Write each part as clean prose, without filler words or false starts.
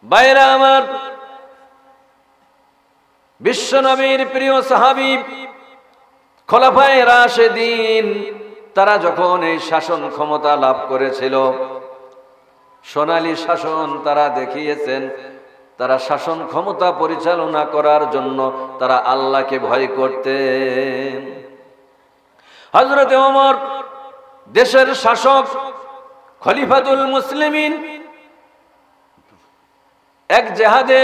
ভাইরা আমার, বিশ্বনবীর প্রিয় সাহাবী খোলাফায়ে রাশেদিন তারা যখন এই শাসন ক্ষমতা লাভ করেছিল, সোনালী শাসন তারা দেখিয়েছেন, তারা শাসন ক্ষমতা পরিচালনা করার জন্য তারা আল্লাহকে ভয় করতেন। হযরতে ওমর দেশের শাসক, খলিফাতুল মুসলিমিন, এক জেহাদে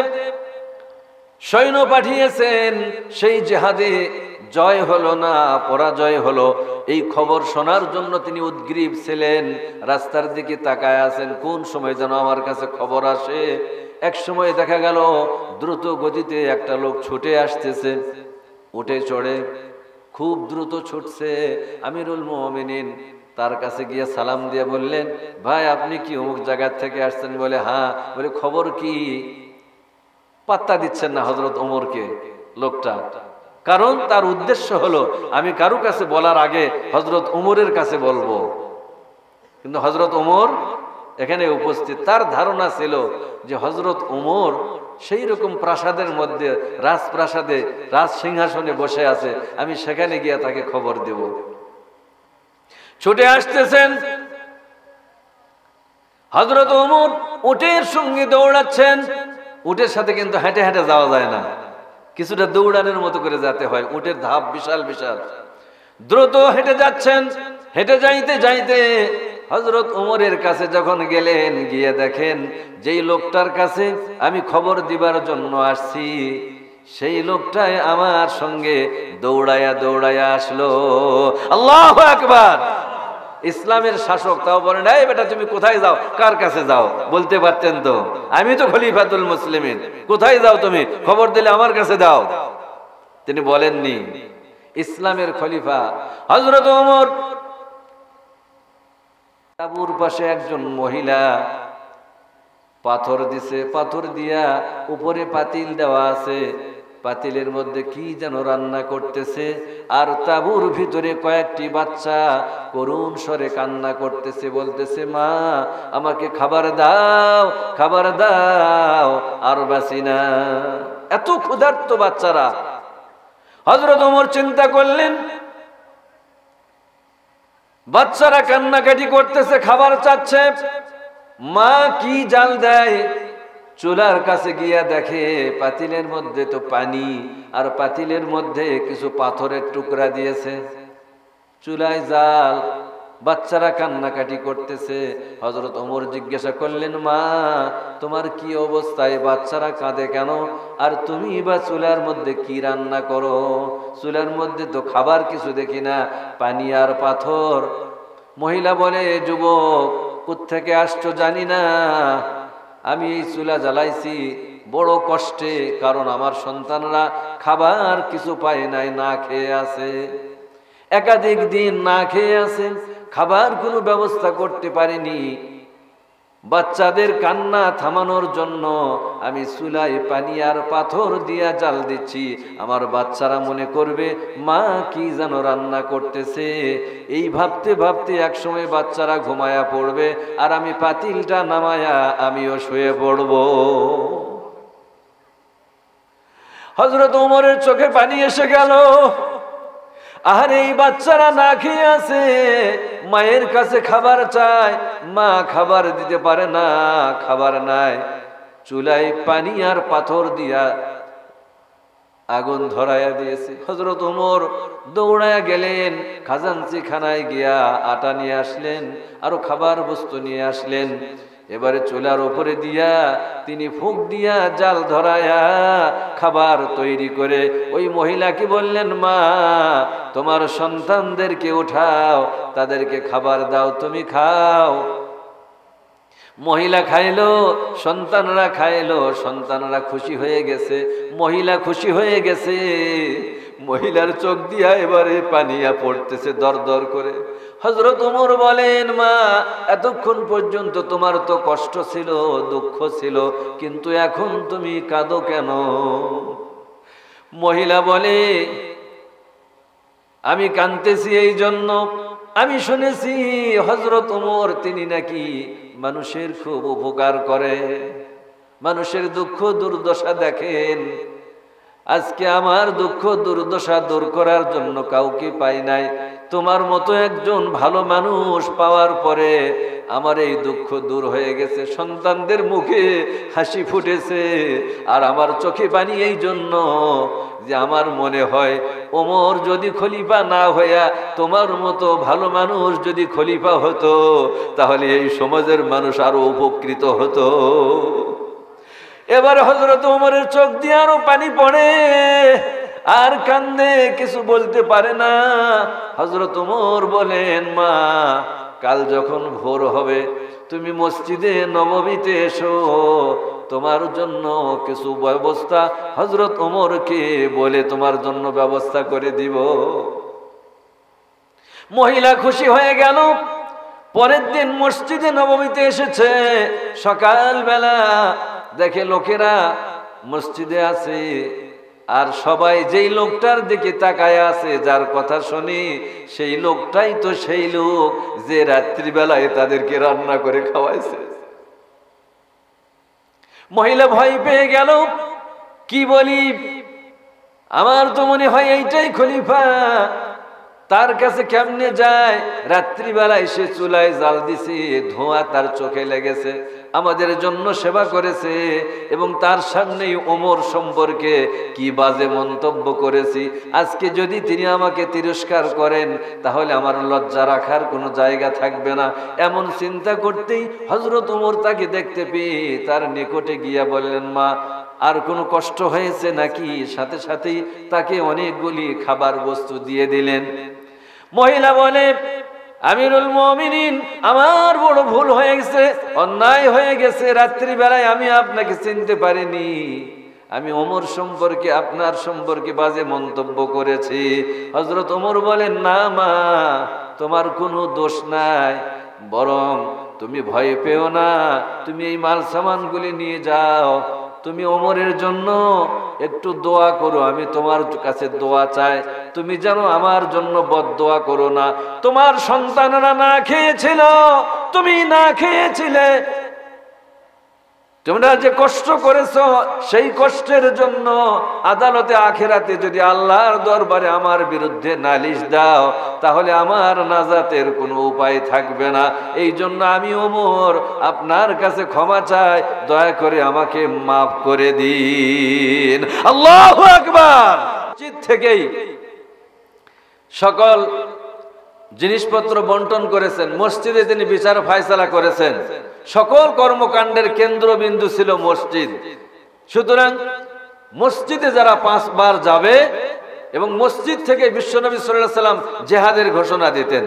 সৈন্য পাঠিয়েছেন, সেই জেহাদে জয় হলো না, পরাজয় হলো। এই খবর শোনার জন্য তিনি উদ্গ্রীব ছিলেন, রাস্তার দিকে তাকায় আছেন, কোন সময় যেন আমার কাছে খবর আসে। এক সময় দেখা গেল দ্রুত গতিতে একটা লোক ছুটে আসতেছে, উঠে চড়ে খুব দ্রুত ছুটছে। আমিরুল মুমিনিন তার কাছে গিয়ে সালাম দিয়ে বললেন, ভাই আপনি কি অমুক জায়গা থেকে আসছেন? বলে হ্যাঁ। বলে খবর কি? পাত্তা দিচ্ছেন না হযরত ওমরকে লোকটা, কারণ তার উদ্দেশ্য হলো আমি কারো কাছে বলার আগে হযরত ওমরের কাছে বলবো। কিন্তু হযরত ওমর এখানে উপস্থিত, তার ধারণা ছিল যে হযরত ওমর সেই রকম প্রাসাদের মধ্যে, রাজপ্রাসাদে, রাজ সিংহাসনে বসে আছে, আমি সেখানে গিয়ে তাকে খবর দেব। ছুটে আসতেছেন হযরত ওমর, উটের সঙ্গে দৌড়াচ্ছেন। উটের সাথে কিন্তু হেঁটে হেঁটে যাওয়া যায় না, কিছুটা দৌড়ানোর মতো করে যেতে হয়, উটের ধাপ বিশাল বিশাল। দ্রুত হেঁটে যাচ্ছেন, হেঁটে যাইতে যাইতে হযরত ওমরের কাছে যখন গেলেন, গিয়ে দেখেন যেই লোকটার কাছে আমি খবর দিবার জন্য আসছি, সেই লোকটাই আমার সঙ্গে দৌড়ায়া দৌড়ায়া আসলো। আল্লাহু আকবার! ইসলামের শাসক, তাও বলেন এই বেটা তুমি কোথায় যাও, কার কাছে যাও? বলতে পারতেন তো, আমি তো খলিফাতুল মুসলিমিন, কোথায় যাও তুমি? খবর দিলে আমার কাছে দাও। তিনি বলেননি। ইসলামের খলিফা হযরত ওমর, তাঁবুর পাশে একজন মহিলা পাথর দিছে, পাথর দিয়া উপরে পাতিল দেওয়া আছে, পাতিলের মধ্যে কি যেন রান্না করতেছে, আর তাঁবুর ভিতরে কয়েকটি বাচ্চা করুণ স্বরে কান্না করতেছে, বলতেছে মা আমাকে খাবার দাও, খাবার দাও, আর বাঁচি না। এত ক্ষুধার্ত বাচ্চারা। হযরত ওমর চিন্তা করলেন, বাচ্চারা কান্নাকাটি করতেছে, খাবার চাচ্ছে, মা কি জাল দেয়। চুলার কাছে গিয়া দেখে পাতিলের মধ্যে তো পানি, আর পাতিলের মধ্যে কিছু পাথরের টুকরা দিয়েছে, চুলায় জাল, বাচ্চারা কান্নাকাটি করতেছে। হযরত ওমর জিজ্ঞাসা করলেন, মা তোমার কি অবস্থায়, বাচ্চারা কাঁদে কেন, আর তুমি বা চুলার মধ্যে কি রান্না করো? চুলার মধ্যে তো খাবার কিছু দেখি না, পানি আর পাথর। মহিলা বলে, যুবক কোত্থেকে আসছো জানি না, আমি এই চুলা জ্বালাইছি বড় কষ্টে, কারণ আমার সন্তানরা খাবার কিছু পায় নাই, না খেয়ে আছে, একাধিক দিন না খেয়ে আছে, খাবার কোনো ব্যবস্থা করতে পারিনি। বাচ্চাদের কান্না থামানোর জন্য আমি চুলায় পানি আর পাথর দিয়া জাল দিচ্ছি, আমার বাচ্চারা মনে করবে মা কি যেন রান্না করতেছে। এই ভাবতে ভাবতে একসময় বাচ্চারা ঘুমায়া পড়বে, আর আমি পাতিলটা নামায়া আমিও শুয়ে পড়ব। হযরত ওমরের চোখে পানি এসে গেল। আর এই বাচ্চারা না খেয়ে আছে, মায়ের কাছে খাবার চায়, মা খাবার দিতে পারে না, খাবার নাই। চুলায় পানি আর পাথর দিয়া আগুন ধরাইয়া দিয়েছে। হযরত ওমর দৌড়ায়া গেলেন, খাজানচি খানায় গিয়া আটা নিয়ে আসলেন, আরো খাবার বস্তু নিয়ে আসলেন। এবারে চুলার উপরে দিয়া তিনি ফুঁক দিয়া জাল ধরায়া খাবার তৈরি করে ওই মহিলাকে বললেন, মা তোমার সন্তানদেরকে উঠাও, তাদেরকে খাবার দাও, তুমি খাও। মহিলা খাইলো, সন্তানরা খাইলো, সন্তানরা খুশি হয়ে গেছে, মহিলা খুশি হয়ে গেছে। মহিলার চোখ দিয়া এবারে পানিয়া পড়তেছে দর দর করে। হযরত ওমর বলেন, মা এতক্ষণ পর্যন্ত তোমার তো কষ্ট ছিল, দুঃখ ছিল, কিন্তু এখন তুমি কাঁদো কেন? মহিলা বলে, আমি কাঁদতেছি এই জন্য, আমি শুনেছি হযরত ওমর তিনি নাকি মানুষের খুব উপকার করে। মানুষের দুঃখ দুর্দশা দেখেন। আজকে আমার দুঃখ দুর্দশা দূর করার জন্য কাউকে পাই নাই। তোমার মতো একজন ভালো মানুষ পাওয়ার পরে আমার এই দুঃখ দূর হয়ে গেছে, সন্তানদের মুখে হাসি ফুটেছে। আর আমার চোখে পানি এই জন্য যে আমার মনে হয় ওমর যদি খলিফা না হইয়া তোমার মতো ভালো মানুষ যদি খলিফা হতো তাহলে এই সমাজের মানুষ আরো উপকৃত হতো। এবার হযরত ওমরের চোখ দিয়ে আরো পানি পড়ে, আর কান্দে, কিছু বলতে পারে না। হযরত ওমর বলেন, মা কাল যখন ভোর হবে তুমি মসজিদে নববীতে এসো, তোমার জন্য কিছু ব্যবস্থা হযরত ওমরকে বলে তোমার জন্য ব্যবস্থা করে দিব। মহিলা খুশি হয়ে গেল। পরের দিন মসজিদে নববীতে এসেছে। সকালবেলা দেখে লোকেরা মসজিদে আছে, আর সবাই যেই লোকটার দিকে তাকায় আছে, যার কথা শুনি সেই লোকটাই তো সেই লোক যে রাত্রিবেলায় তাদেরকে রান্না করে খাওয়াইছে। মহিলা ভয় পেয়ে গেল, কি বলি, আমার তো মনে হয় এইটাই খলিফা, তার কাছে কেমনে যায়? রাত্রিবেলা এসে চুলায় জাল দিছে, ধোঁয়া তার চোখে লেগেছে, আমাদের জন্য সেবা করেছে, এবং তার সামনেই ওমর সম্পর্কে কি বাজে মন্তব্য করেছি। আজকে যদি তিনি আমাকে তিরস্কার করেন তাহলে আমার লজ্জা রাখার কোনো জায়গা থাকবে না। এমন চিন্তা করতেই হযরত ওমর তাকে দেখতে পেয়ে তার নিকটে গিয়া বললেন, মা আর কোনো কষ্ট হয়েছে নাকি? সাথে সাথেই তাকে অনেকগুলি খাবার বস্তু দিয়ে দিলেন। মহিলা বলে, আমিরুল মুমিনিন, আমার বড় ভুল হয়ে গেছে, অন্যায় হয়ে গেছে, রাত্রিবেলায় আমি আপনাকে চিনতে পারিনি, আমি ওমর সম্পর্কে আপনার সম্পর্কে বাজে মন্তব্য করেছি। হযরত ওমর বলেন, না মা, তোমার কোনো দোষ নাই, বরং তুমি ভয় পেও না, তুমি এই মাল সামানগুলি নিয়ে যাও, তুমি ওমরের জন্য একটু দোয়া করো, আমি তোমার কাছে দোয়া চাই, তুমি যেন আমার জন্য বদদোয়া করো না। তোমার সন্তানরা না খেয়েছিল, তুমি না খেয়েছিলে, তোমরা যে কষ্ট করেছো সেই কষ্টের জন্য আদালতে আখিরাতে যদি আল্লাহর দরবারে আমার বিরুদ্ধে নালিশ দাও তাহলে আমার নাজাতের কোনো উপায় থাকবে না। এই জন্য আমি ওমর আপনার কাছে ক্ষমা চাই, দয়া করে আমাকে মাফ করে দিন। আল্লাহু আকবার। মসজিদ থেকেই সকল জিনিসপত্র বন্টন করেছেন, মসজিদে তিনি বিচার ফায়সালা করেছেন, সকল কর্মকাণ্ডের কেন্দ্রবিন্দু ছিল মসজিদ। সুতরাং মসজিদে যারা 5 বার যাবে, এবং মসজিদ থেকে বিশ্বনবী সাল্লাল্লাহু আলাইহি সাল্লাম জিহাদের ঘোষণা দিতেন,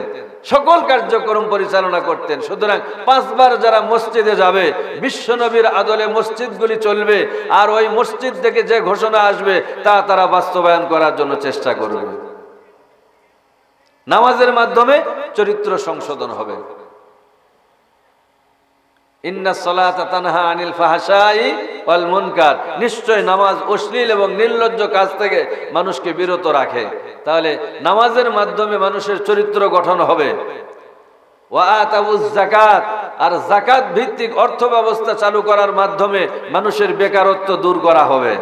সকল কার্যক্রম পরিচালনা করতেন। সুতরাং 5 বার যারা মসজিদে যাবে, বিশ্বনবীর আদলে মসজিদগুলি চলবে, আর ওই মসজিদ থেকে যে ঘোষণা আসবে তা তারা বাস্তবায়ন করার জন্য চেষ্টা করবে। নামাজের মাধ্যমে চরিত্র সংশোধন হবে। ইন্নাস সালাতা তানহা আনিল ফাহশাই ওয়াল মুনকার, নিশ্চয় নামাজ অশ্লীল এবং নির্লজ্জ কাজ থেকে মানুষকে বিরত রাখে। তাহলে নামাজের মাধ্যমে মানুষের চরিত্র গঠন হবে। ওয়া আতাউজ যাকাত, আর যাকাত ভিত্তিক অর্থ ব্যবস্থা চালু করার মাধ্যমে মানুষের বেকারত্ব দূর করা হবে।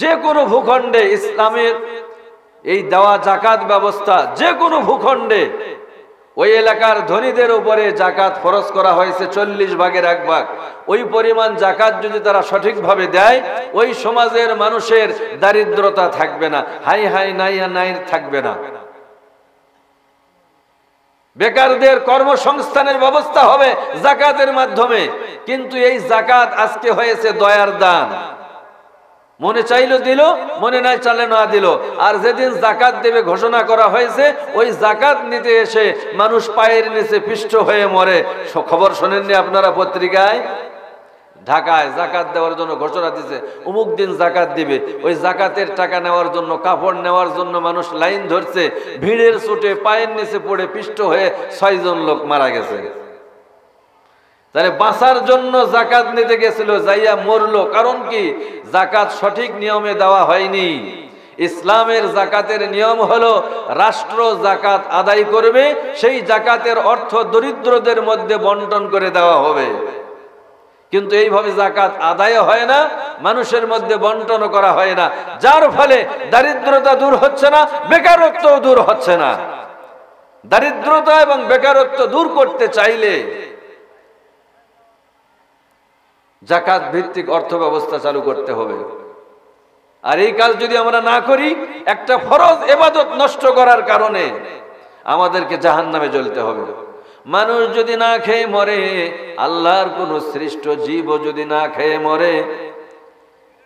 যে কোনো ভূখণ্ডে ইসলামের এই দেওয়া যাকাত ব্যবস্থা, যে কোনো ভূখণ্ডে ওই এলাকার ধনীদের উপরে যাকাত ফরজ করা হয়েছে 40 ভাগের 1 ভাগ। ওই পরিমাণ যাকাত যদি তারা সঠিকভাবে দেয়, ওই সমাজের মানুষের দারিদ্রতা থাকবে না, হাই হাই নাই নাই থাকবে না, বেকারদের কর্মসংস্থানের ব্যবস্থা হবে যাকাতের মাধ্যমে। কিন্তু এই যাকাত আজকে হয়েছে দয়ার দান, মনে চাইলো দিল, মনে নাই চাইলে না দিল। আর যেদিন যাকাত দেবে ঘোষণা করা হয়েছে, ওই যাকাত নিতে এসে মানুষ পায়ের নিচে পিষ্ট হয়ে মরে। খবর শোনেননি আপনারা পত্রিকায়? ঢাকায় যাকাত দেওয়ার জন্য ঘোষণা দিয়েছে, অমুক দিন যাকাত দিবে। ওই যাকাতের টাকা নেওয়ার জন্য, কাপড় নেওয়ার জন্য মানুষ লাইন ধরছে, ভিড়ের চোটে পায়ের নিচে পড়ে পিষ্ট হয়ে 6 জন লোক মারা গেছে। তাহলে বাঁচার জন্য যাকাত নিতে গেছিল, যাইয়া মরলো। কারণ কি? যাকাত সঠিক নিয়মে দেওয়া হয়নি। ইসলামের যাকাতের নিয়ম হলো রাষ্ট্র যাকাত আদায় করবে, সেই যাকাতের অর্থ দরিদ্রদের মধ্যে বন্টন করে দেওয়া হবে। কিন্তু এইভাবে যাকাত আদায় হয় না, মানুষের মধ্যে বন্টন করা হয় না, যার ফলে দারিদ্রতা দূর হচ্ছে না, বেকারত্ব দূর হচ্ছে না। দারিদ্রতা এবং বেকারত্ব দূর করতে চাইলে যাকাত ভিত্তিক অর্থ ব্যবস্থা চালু করতে হবে। আর এই কাজ যদি আমরা না করি, একটা ফরজ ইবাদত নষ্ট করার কারণে আমাদেরকে জাহান্নামে জ্বলতে হবে। মানুষ যদি না খেয়ে মরে, আল্লাহর কোন সৃষ্ট জীব যদি না খেয়ে মরে,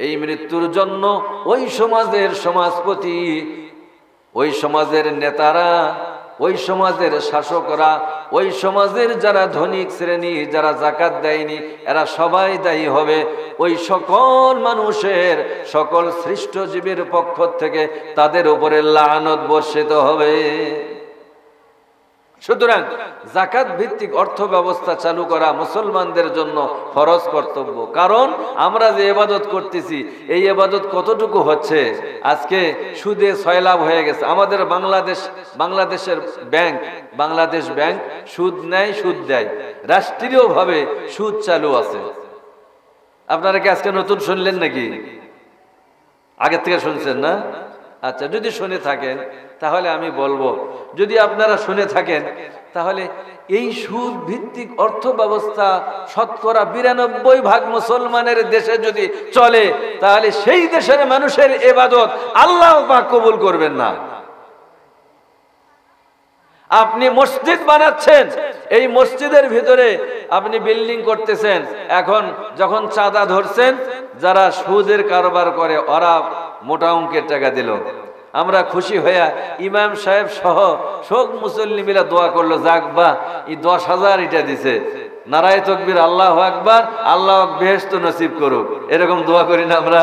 এই মৃত্যুর জন্য ওই সমাজের সমাজপতি, ওই সমাজের নেতারা, ওই সমাজের শাসকরা, ওই সমাজের যারা ধনিক শ্রেণী, যারা যাকাত দেয়নি, এরা সবাই দায়ী হবে। ওই সকল মানুষের, সকল সৃষ্ট জীবের পক্ষ থেকে তাদের উপরে লানত বর্ষিত হবে। সুতরাং যাকাত ভিত্তিক অর্থ ব্যবস্থা চালু করা মুসলমানদের জন্য ফরজ কর্তব্য। কারণ আমরা যে ইবাদত করতেছি, এই ইবাদত কতটুকু হচ্ছে? আজকে সুদে সয়লাভ হয়ে গেছে। আমাদের বাংলাদেশের ব্যাংক, বাংলাদেশ ব্যাংক সুদ নেয়, সুদ দেয়, রাষ্ট্রীয়ভাবে সুদ চালু আছে। আপনারা কি আজকে নতুন শুনলেন নাকি? আগের থেকে শুনছেন না? আচ্ছা, যদি শুনে থাকেন তাহলে আমি বলবো, যদি আপনারা শুনে থাকেন তাহলে এই সুদ ভিত্তিক অর্থ ব্যবস্থা শতকরা 92% মুসলমানের দেশে যদি চলে, তাহলে সেই দেশের মানুষের ইবাদত আল্লাহ পাক কবুল করবেন না। আপনি মসজিদ বানাচ্ছেন, এই মসজিদের ভিতরে আপনি বিল্ডিং করতেছেন, এখন যখন চাঁদা ধরছেন, যারা সুদের কারবার করে ওরা মোটা অঙ্কের টাকা দিল, আমরা খুশি হইয়া ইমাম সাহেব সহ সব মুসল্লি মিলা দোয়া করলো, যাক বা এই 10,000 এটা দিছে, নারায়ে তাকবীর, আল্লাহু আকবার, আল্লাহ বেহেশত নসিব করুক, এরকম দোয়া করি না আমরা?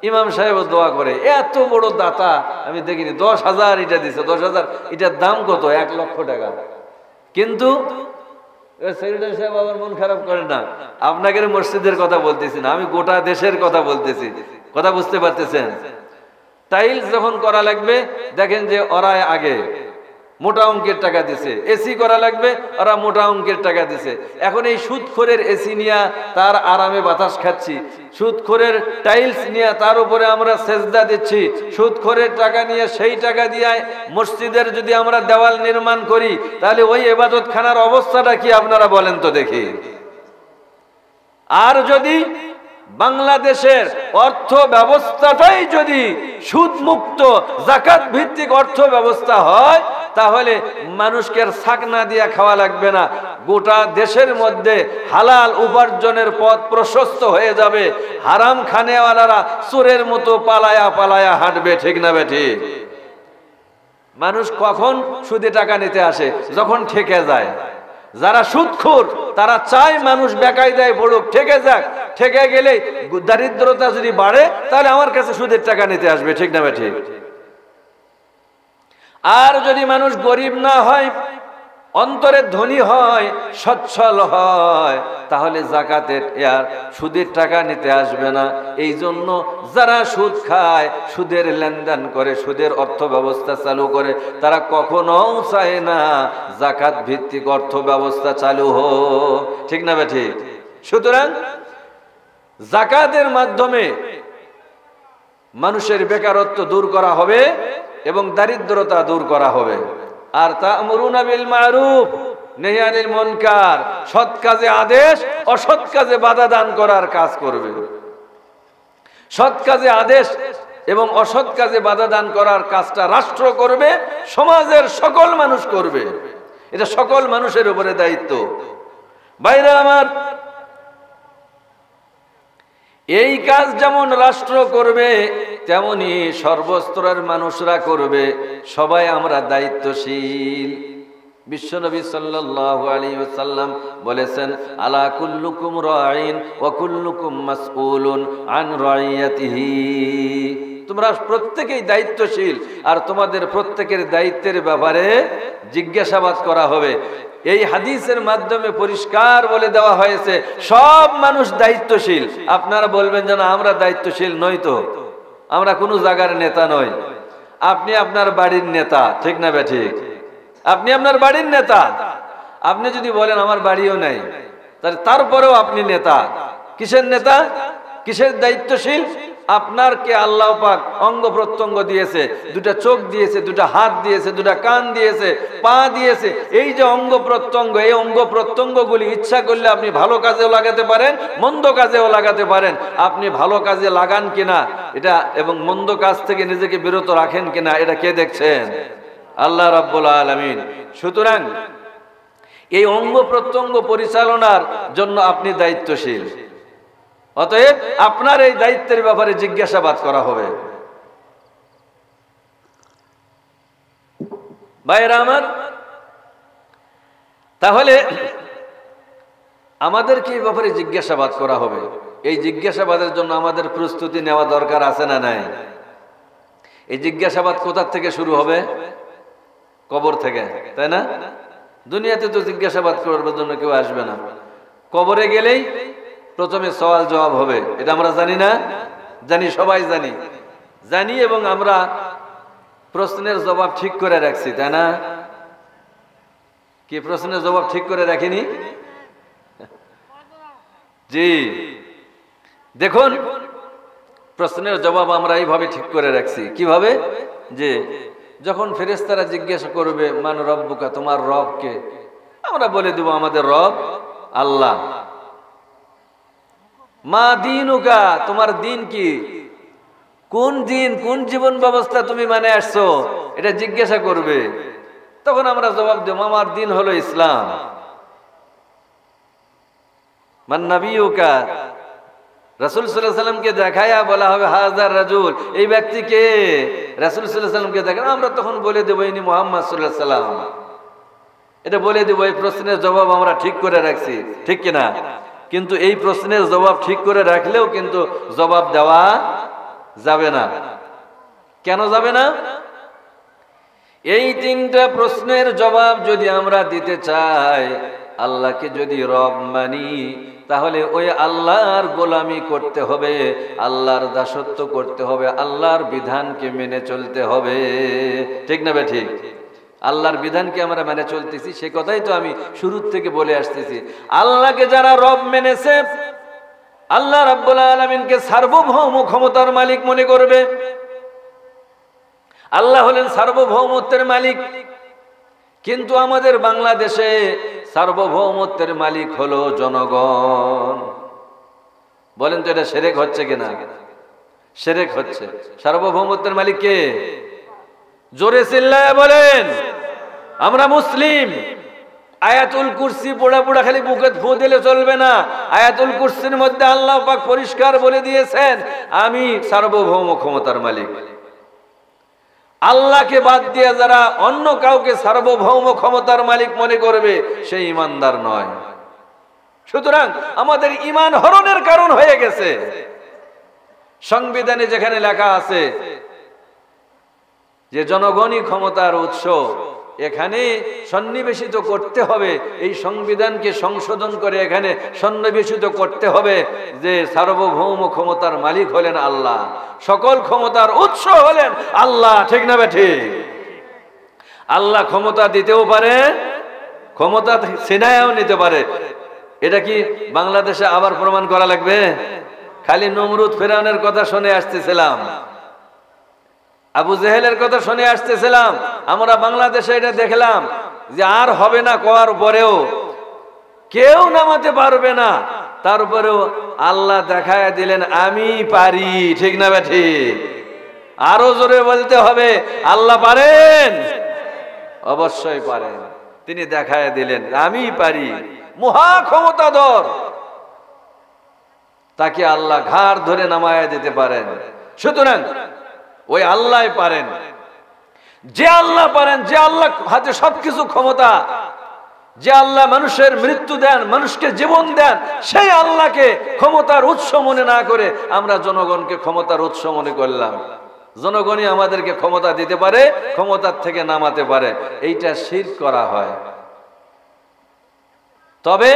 ইমাম সাহেব দোয়া করে। এত বড় দাতা আমি দেখিনি। 10,000 এটা দিছে। 10,000 এটার দাম কত? 1 লক্ষ টাকা। কিন্তু সেক্রেটারি সাহেব আবার মন খারাপ করেন না, আপনাকে মসজিদের কথা বলতেছি না, আমি গোটা দেশের কথা বলতেছি। কথা বুঝতে পারতেছেন? টাইলস যখন করা লাগবে, দেখেন যে ওরা আগে মোটা অঙ্কের টাকা দিছে, এসি করা লাগবে, ওরা মোটা অঙ্কের টাকা দিছে। এখন এই সুদখোরের এসি নিয়ে তার আরামে বাতাস খাচ্ছি, সুদখোরের টাইলস নিয়ে তার উপরে আমরা সেজদা দিচ্ছি, সুদখোরের টাকা নিয়ে সেই টাকা দিয়ে মসজিদের যদি আমরা দেওয়াল নির্মাণ করি, তাহলে ওই ইবাদতখানার অবস্থাটা কি আপনারা বলেন তো দেখি। আর যদি বাংলাদেশের অর্থ ব্যবস্থাটাই যদি সুদ মুক্ত যাকাত ভিত্তিক অর্থ ব্যবস্থা হয়, তাহলে মানুষকে ছাকনা দিয়া খাওয়া লাগবে না। গোটা দেশের মধ্যে হালাল উপার্জনের পথ প্রশস্ত হয়ে যাবে। হারাম খানেওয়ালারা চোরের মতো পালায়া পালায়া হাঁটবে। ঠিক না বেঠিক? মানুষ কখন সুদে টাকা নিতে আসে? যখন ঠেকে যায়। যারা সুদখোর তারা চায় মানুষ বেকায়দায় পড়ুক, ঠেকে যাক। ঠেকে গেলে দারিদ্রতা যদি বাড়ে, তাহলে আমার কাছে সুদের টাকা নিতে আসবে। ঠিক না বেঠিক? আর যদি মানুষ গরিব না হয়, অন্তরে ধনী হয়, সচ্ছল হয়, তাহলে যাকাতের আর সুদের টাকা নিতে আসবে না। এই জন্য যারা সুদ খায়, সুদের লেনদেন করে, সুদের অর্থ ব্যবস্থা চালু করে, তারা কখনো চায় না যাকাত ভিত্তিক অর্থ ব্যবস্থা চালু হোক। ঠিক না বেঠিক? সুতরাং যাকাতের মাধ্যমে মানুষের বেকারত্ব দূর করা হবে এবং দারিদ্রতা দূর করা হবে। আর তা'মুরুনা বিল মারুফ নাহি আনিল মুনকার, সৎ কাজে আদেশ, অসৎ কাজে বাধা দান করার কাজ করবে। সৎ কাজে আদেশ এবং অসৎ কাজে বাধা দান করার কাজটা রাষ্ট্র করবে, সমাজের সকল মানুষ করবে। এটা সকল মানুষের উপরে দায়িত্ব। ভাইরা আমার, এই কাজ যেমন রাষ্ট্র করবে, তেমনি সর্বস্তরের মানুষরা করবে। সবাই আমরা দায়িত্বশীল। বিশ্বনবী সাল্লাল্লাহু আলাইহি ওয়াসাল্লাম বলেছেন, আলা কুল্লুকুম রাঈন ওয়া কুল্লুকুম মাসউলুন আন রাইয়াতিহি। তোমরা প্রত্যেকেই দায়িত্বশীল, আর তোমাদের প্রত্যেকের দায়িত্বের ব্যাপারে জিজ্ঞাসাবাদ করা হবে। এই হাদিসের মাধ্যমে পরিষ্কার বলে দেওয়া হয়েছে সব মানুষ দায়িত্বশীল। আপনারা বলবেন যে না, আমরা দায়িত্বশীল নই, তো আমরা কোনো জায়গার নেতা নই। আপনি আপনার বাড়ির নেতা। ঠিক না বেঠিক? আপনি আপনার বাড়ির নেতা। আপনি যদি বলেন আমার বাড়িও নাই, তারপরেও আপনি নেতা। কিসের নেতা, কিসের দায়িত্বশীল? আপনার কে আল্লাহ পাক অঙ্গ প্রত্যঙ্গ দিয়েছে, দুটা চোখ দিয়েছে, দুটা হাত দিয়েছে, দুটা কান দিয়েছে, পা দিয়েছে। এই যে অঙ্গ প্রত্যঙ্গ, এই অঙ্গ প্রত্যঙ্গগুলি ইচ্ছা করলে আপনি ভালো কাজেও লাগাতে পারেন, মন্দ কাজেও লাগাতে পারেন। আপনি ভালো কাজে লাগান কিনা এটা, এবং মন্দ কাজ থেকে নিজেকে বিরত রাখেন কিনা, এটা কে দেখছেন? আল্লাহ রাব্বুল আলামিন। সুতরাং এই অঙ্গ প্রত্যঙ্গ পরিচালনার জন্য আপনি দায়িত্বশীল। অতএব আপনার এই দায়িত্বের ব্যাপারে জিজ্ঞাসাবাদ করা হবে। ভাইরা আমার, তাহলে আমাদেরকে এই ব্যাপারে জিজ্ঞাসাবাদ করা হবে। এই জিজ্ঞাসাবাদের জন্য আমাদের প্রস্তুতি নেওয়া দরকার আছে না নাই? এই জিজ্ঞাসাবাদ কোথা থেকে শুরু হবে? কবর থেকে, তাই না? দুনিয়াতে তো জিজ্ঞাসাবাদ করার জন্য কেউ আসবে না। কবরে গেলেই প্রথমে সওয়াল জবাব হবে। এটা আমরা জানি না? জানি, সবাই জানি, জানি। এবং আমরা প্রশ্নের জবাব ঠিক করে রাখছি, তাই না? কি প্রশ্নের জবাব ঠিক করে রাখিনি? জি, দেখুন, প্রশ্নের জবাব আমরা এইভাবে ঠিক করে রাখছি। কিভাবে? যে যখন ফেরেশতারা জিজ্ঞাসা করবে মান রব্বুকা, তোমার রব কে? আমরা বলে দেব আমাদের রব আল্লাহ। মা দীনুকা, তোমার দিন কি? কোন দিন, কোন জীবন ব্যবস্থা তুমি মানে আসছো, এটা জিজ্ঞাসা করবে। তখন আমরা জবাব দেব আমার দিন হলো ইসলাম। মান নবিয়ুকা, রাসূল সাল্লাল্লাহু আলাইহি সাল্লামকে দেখায়া বলা হবে হাজার রাজুল, এই ব্যক্তিকে। রাসূল সাল্লাল্লাহু আলাইহি সাল্লামকে দেখান, আমরা তখন বলে দেব ইনি মুহাম্মদ সাল্লাল্লাহু আলাইহি সাল্লাম। এটা বলে দেব। এই প্রশ্নের জবাব আমরা ঠিক করে রাখছি, ঠিক কিনা? কিন্তু এই প্রশ্নের জবাব ঠিক করে রাখলেও কিন্তু জবাব দেওয়া যাবে না। কেন যাবে না? এই তিনটা প্রশ্নের জবাব যদি আমরা দিতে চাই, আল্লাহকে যদি রব মানি, তাহলে ওই আল্লাহর গোলামি করতে হবে, আল্লাহর দাসত্ব করতে হবে, আল্লাহর বিধানকে মেনে চলতে হবে। ঠিক না বে ঠিক? আল্লাহর বিধানকে আমরা মেনে চলতেছি, সে কথাই তো আমি শুরুর থেকে বলে আসতেছি। আল্লাহকে যারা রব মেনেছে, আল্লাহ রাব্বুল আলামিনকে সার্বভৌম ক্ষমতার মালিক মনে করবে। আল্লাহ হলেন সার্বভৌমত্বের মালিক। কিন্তু আমাদের বাংলাদেশে সার্বভৌমত্বের মালিক হলো জনগণ। বলেন তো এটা শিরক হচ্ছে কিনা? শিরক হচ্ছে। সার্বভৌমত্বের মালিক কে? জোরে চিল্লায় বলেন। আমরা মুসলিম। আয়াতুল কুরসি পড়া পড়া খালি বুকে ফু দিলে চলবে না। আয়াতুল কুরসির মধ্যে আল্লাহ পাক পরিষ্কার বলে দিয়েছেন আমি সার্বভৌম ক্ষমতার মালিক। আল্লাহকে বাদ দিয়ে যারা অন্য কাউকে সার্বভৌম ক্ষমতার মালিক মনে করবে, সে ঈমানদার নয়। সুতরাং আমাদের ঈমান হরণের কারণ হয়ে গেছে। সংবিধানে যেখানে লেখা আছে যে জনগণই ক্ষমতার উৎস, এখানে সন্নিবেশিত করতে হবে, এই সংবিধানকে সংশোধন করে এখানে সন্নিবেশিত করতে হবে যে সার্বভৌম ক্ষমতার মালিক হলেন আল্লাহ, সকল ক্ষমতার উৎস হলেন আল্লাহ। ঠিক না বেঠিক? আল্লাহ ক্ষমতা দিতেও পারে, ক্ষমতা ছিনায়াও নিতে পারে। এটা কি বাংলাদেশে আবার প্রমাণ করা লাগবে? খালি নমরুদ ফিরআউনের কথা শুনে আসতেছিলাম, আবু জেহেলের কথা শুনে আসতেছিলাম। আমরা বাংলাদেশে এটা দেখলাম যে আর হবে না, করার পরেও কেউ নামাতে পারবে না, তারপরেও আল্লাহ দেখায় দিলেন আমি পারি। ঠিক না ঠিক? আরো জোরে বলতে হবে আল্লাহ পারেন, অবশ্যই পারেন। তিনি দেখায় দিলেন আমি পারি। মহা ক্ষমতাধর, তাকে আল্লাহ ঘাড় ধরে নামায়া দিতে পারেন। সুতরাং ওই আল্লাহ পারেন। যে আল্লাহ পারেন, যে আল্লাহ হাতে সবকিছু ক্ষমতা, যে আল্লাহ মানুষের মৃত্যু দেন, মানুষকে জীবন দেন, সেই আল্লাহকে ক্ষমতার উৎস মনে না করে আমরা জনগণকে ক্ষমতার উৎস মনে করলাম। জনগণই আমাদেরকে ক্ষমতা দিতে পারে, ক্ষমতার থেকে নামাতে পারে। এইটা শিরক করা হয়। তবে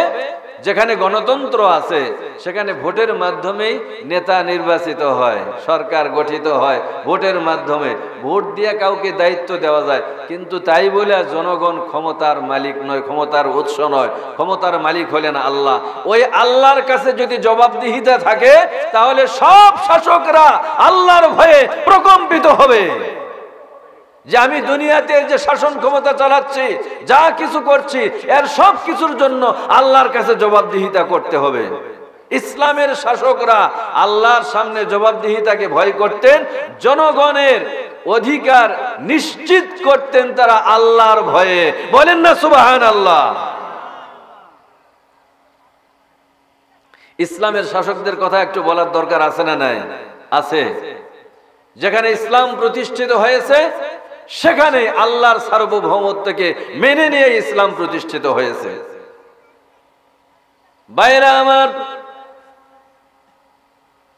যেখানে গণতন্ত্র আছে সেখানে ভোটের মাধ্যমেই নেতা নির্বাচিত হয়, সরকার গঠিত হয় ভোটের মাধ্যমে। ভোট দিয়ে কাউকে দায়িত্ব দেওয়া যায়, কিন্তু তাই বলে জনগণ ক্ষমতার মালিক নয়, ক্ষমতার উৎস নয়। ক্ষমতার মালিক হলেন আল্লাহ। ওই আল্লাহর কাছে যদি জবাবদিহিতা থাকে তাহলে সব শাসকরা আল্লাহর ভয়ে প্রকম্পিত হবে যে আমি দুনিয়াতে যে শাসন ক্ষমতা চালাচ্ছি, যা কিছু করছি, এর সব কিছুর জন্য আল্লাহর কাছে জবাবদিহিতা করতে হবে। ইসলামের শাসকরা আল্লাহর সামনে জবাবদিহিতাকে ভয় করতেন, জনগণের অধিকার নিশ্চিত করতেন তারা আল্লাহর ভয়ে। বলেন না সুবহানাল্লাহ। ইসলামের শাসকদের কথা একটু বলার দরকার আছে না নাই? আছে। যেখানে ইসলাম প্রতিষ্ঠিত হয়েছে সেখানে আল্লাহর সার্বভৌমত্বকে মেনে নিয়ে ইসলাম প্রতিষ্ঠিত হয়েছে। ভাইরা আমার,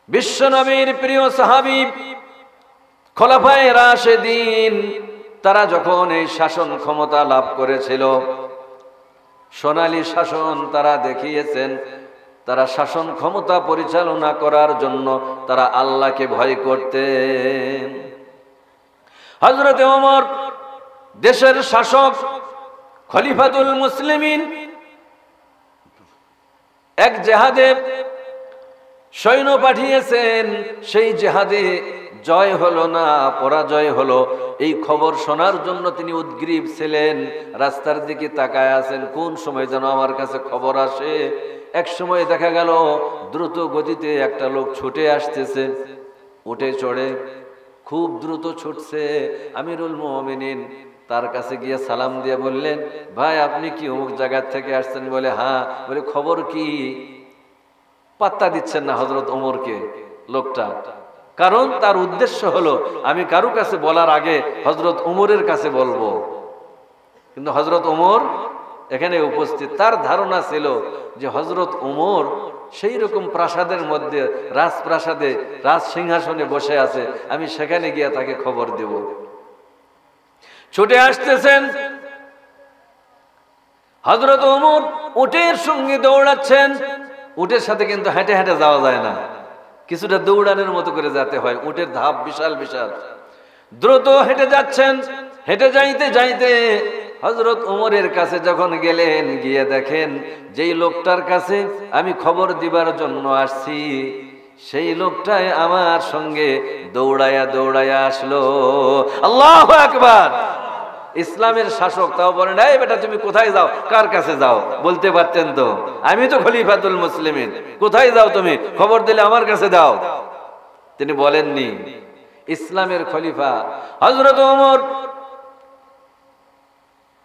বিশ্বনবীর প্রিয় সাহাবী খোলাফায়ে রাশেদিন তারা যখন এই শাসন ক্ষমতা লাভ করেছিল, সোনালী শাসন তারা দেখিয়েছেন, তারা শাসন ক্ষমতা পরিচালনা করার জন্য তারা আল্লাহকে ভয় করতেন। হযরত ওমর দেশের শাসক, খলিফাতুল মুসলিমিন, এক জেহাদে সৈন্য পাঠিয়েছেন, সেই জেহাদে জয় হলো না, পরাজয় হলো। এই খবর শোনার জন্য তিনি উদ্গ্রীব ছিলেন, রাস্তার দিকে তাকায় আছেন কোন সময় যেন আমার কাছে খবর আসে। এক সময় দেখা গেল দ্রুত গতিতে একটা লোক ছুটে আসতেছে, উঠে চড়ে খুব দ্রুত ছুটছে। আমিরুল মুমিনিন তার কাছে গিয়ে সালাম দিয়ে বললেন, ভাই আপনি কি অমুক জায়গা থেকে আসছেন? বলে হ্যাঁ। বলে খবর কি? পাত্তা দিচ্ছেন না হযরত ওমরকে লোকটা, কারণ তার উদ্দেশ্য হলো আমি কারো কাছে বলার আগে হযরত ওমরের কাছে বলবো। কিন্তু হযরত ওমর এখানে উপস্থিত, তার ধারণা ছিল যে হযরত ওমর সেই রকম প্রাসাদের মধ্যে, রাজপ্রাসাদে, রাজ সিংহাসনে বসে আছে, আমি সেখানে গিয়ে তাকে খবর দেব। ছুটে আসতেছেন হযরত ওমর, উটের সঙ্গে দৌড়াচ্ছেন। উটের সাথে কিন্তু হেঁটে হেঁটে যাওয়া যায় না, কিছুটা দৌড়ানোর মতো করে যেতে হয়। উটের ধাপ বিশাল বিশাল, দ্রুত হেঁটে যাচ্ছেন। হেঁটে যাইতে যাইতে হযরত ওমরের কাছে যখন গেলেন, গিয়ে দেখেন যেই লোকটার কাছে আমি খবর দিবার জন্য আসছি, সেই লোকটাই আমার সঙ্গে দৌড়ায়া দৌড়ায়া আসলো। আল্লাহু আকবার। ইসলামের শাসক, তাও বলেন এই বেটা তুমি কোথায় যাও, কার কাছে যাও? বলতে পারতেন তো, আমি তো খলিফাতুল মুসলিমিন, কোথায় যাও তুমি? খবর দিলে আমার কাছে দাও। তিনি বলেননি। ইসলামের খলিফা হযরত ওমর,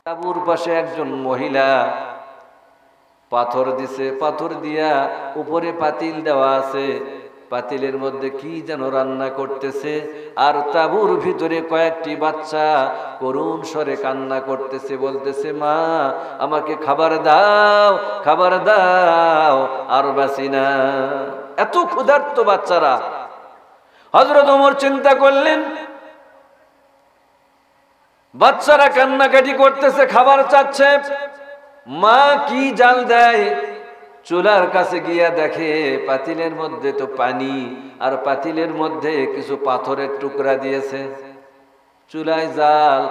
তাঁবুর পাশে একজন মহিলা পাথর দিছে, পাথর দিয়া উপরে পাতিল দেওয়া আছে, পাতিলের মধ্যে কি যেন রান্না করতেছে। আর তাঁবুর ভিতরে কয়েকটি বাচ্চা করুণ স্বরে কান্না করতেছে, বলতেছে মা আমাকে খাবার দাও, খাবার দাও, আর বাঁচি না। এত ক্ষুধার্ত বাচ্চারা। হযরত ওমর চিন্তা করলেন, বাচ্চারা কান্নাকাটি করতেছে, খাবার চাচ্ছে, মা কি জাল দেয়। চুলার কাছে গিয়া দেখে পাতিলের মধ্যে তো পানি, আর পাতিলের মধ্যে কিছু পাথরের টুকরা দিয়েছে। চুলায় জাল,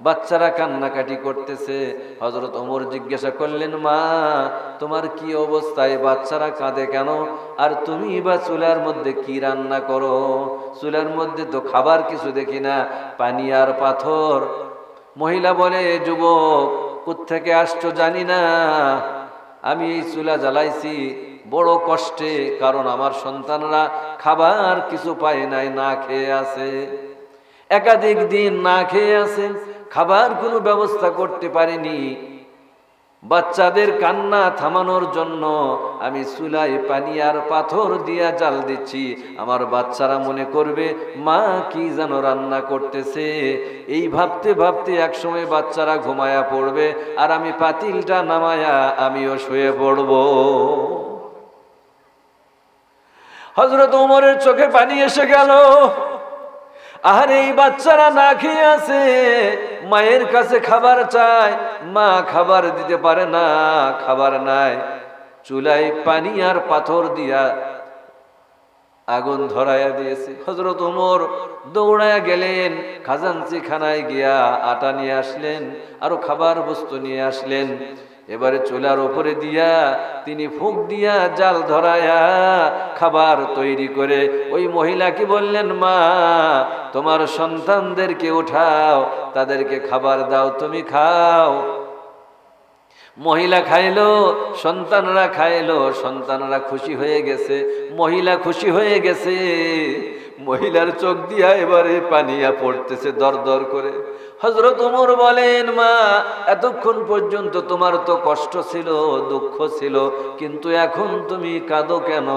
বাচ্চারা কান্নাকাটি করতেছে। হযরত ওমর জিজ্ঞাসা করলেন, মা তোমার কি অবস্থায়, বাচ্চারা কাঁদে কেন? আর তুমি বা চুলার মধ্যে কি রান্না করো? চুলার মধ্যে তো খাবার কিছু দেখি না, পানি আর পাথর। মহিলা বলে, যুবক কোত্থেকে আসছো জানি না, আমি এই চুলা জ্বালাইছি বড় কষ্টে, কারণ আমার সন্তানরা খাবার কিছু পায় নাই, না খেয়ে আছে, একাধিক দিন না খেয়ে আছে, খাবার কোনো ব্যবস্থা করতে পারিনি। বাচ্চাদের কান্না থামানোর জন্য আমি চুলায় পানি আর পাথর দিয়া জাল দিচ্ছি, আমার বাচ্চারা মনে করবে মা কি যেন রান্না করতেছে। এই ভাবতে ভাবতে একসময় বাচ্চারা ঘুমায়া পড়বে, আর আমি পাতিলটা নামায়া আমিও শুয়ে পড়ব। হযরত ওমরের চোখে পানি এসে গেল। আর এই বাচ্চারা না খেয়ে আছে, মায়ের কাছে খাবার চায়, মা খাবার দিতে পারে না, খাবার নাই। চুলায় পানি আর পাথর দিয়া আগুন ধরাইয়া দিয়েছে। হযরত ওমর দৌড়ায়া গেলেন, খাজানচি খানায় গিয়া আটা নিয়ে আসলেন, আরো খাবার বস্তু নিয়ে আসলেন। এবারে চুলার উপরে দিয়া তিনি ফুঁক দিয়া জাল ধরায়া খাবার তৈরি করে ওই মহিলাকে বললেন, মা তোমার সন্তানদেরকে উঠাও, তাদেরকে খাবার দাও, তুমি খাও। মহিলা খাইলো, সন্তানরা খাইলো, সন্তানরা খুশি হয়ে গেছে, মহিলা খুশি হয়ে গেছে। মহিলার চোখ দিয়া এবারে পানিয়া পড়তেছে দর দর করে। হযরত ওমর বলেন, মা এতক্ষণ পর্যন্ত তোমার তো কষ্ট ছিল, দুঃখ ছিল, কিন্তু এখন তুমি কাঁদো কেন?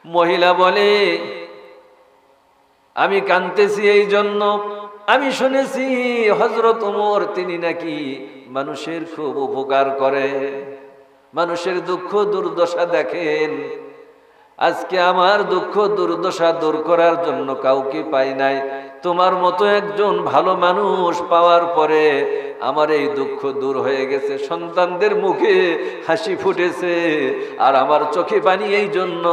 মহিলা বলে, আমি কাঁদতেছি এই জন্য, আমি শুনেছি হযরত ওমর তিনি নাকি মানুষের খুব উপকার করে, মানুষের দুঃখ দুর্দশা দেখেন। আজকে আমার দুঃখ দুর্দশা দূর করার জন্য কাউকে পাই নাই, তোমার মতো একজন ভালো মানুষ পাওয়ার পরে আমার এই দুঃখ দূর হয়ে গেছে, সন্তানদের মুখে হাসি ফুটেছে, আর আমার চোখে পানি এই জন্য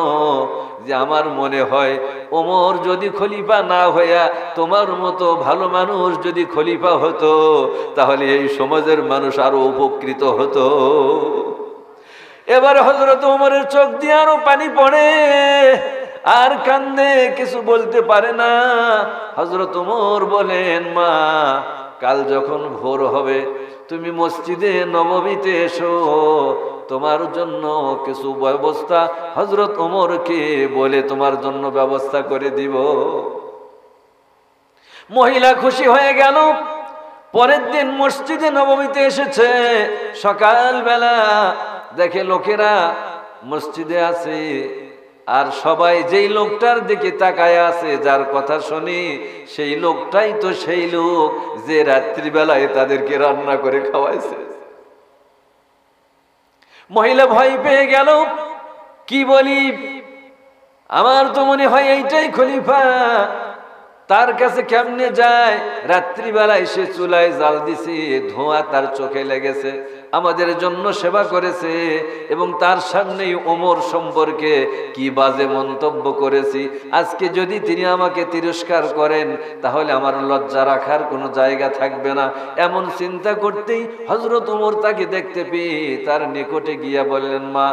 যে আমার মনে হয় ওমর যদি খলিফা না হইয়া তোমার মতো ভালো মানুষ যদি খলিফা হতো, তাহলে এই সমাজের মানুষ আরো উপকৃত হতো। এবার হযরত ওমরের চোখ দিয়ে আরো পানি পড়ে, আর কান্দে, কিছু বলতে পারে না। হযরত ওমর বলেন, মা কাল যখন ভোর হবে তুমি মসজিদে নববীতে এসো, তোমার জন্য কিছু ব্যবস্থা হযরত ওমরকে বলে তোমার জন্য ব্যবস্থা করে দিব। মহিলা খুশি হয়ে গেল। পরের দিন মসজিদে নববীতে এসেছে, সকালবেলা দেখে লোকেরা মসজিদে আছে, আর সবাই যেই লোকটার দিকে তাকায় আছে, যার কথা শুনি, সেই লোকটাই তো সেই লোক যে রাত্রিবেলায় তাদেরকে রান্না করে খাওয়াইছে। মহিলা ভয় পেয়ে গেল, কি বলি, আমার তো মনে হয় এইটাই খলিফা, তার কাছে কেমনে যায়? রাত্রিবেলায় সে চুলায় জাল দিছে, ধোঁয়া তার চোখে লেগেছে, আমাদের জন্য সেবা করেছে, এবং তার সামনেই ওমর সম্পর্কে কি বাজে মন্তব্য করেছি। আজকে যদি তিনি আমাকে তিরস্কার করেন, তাহলে আমার লজ্জা রাখার কোনো জায়গা থাকবে না। এমন চিন্তা করতেই হযরত ওমর তাকে দেখতে পেয়ে তার নিকটে গিয়া বললেন, মা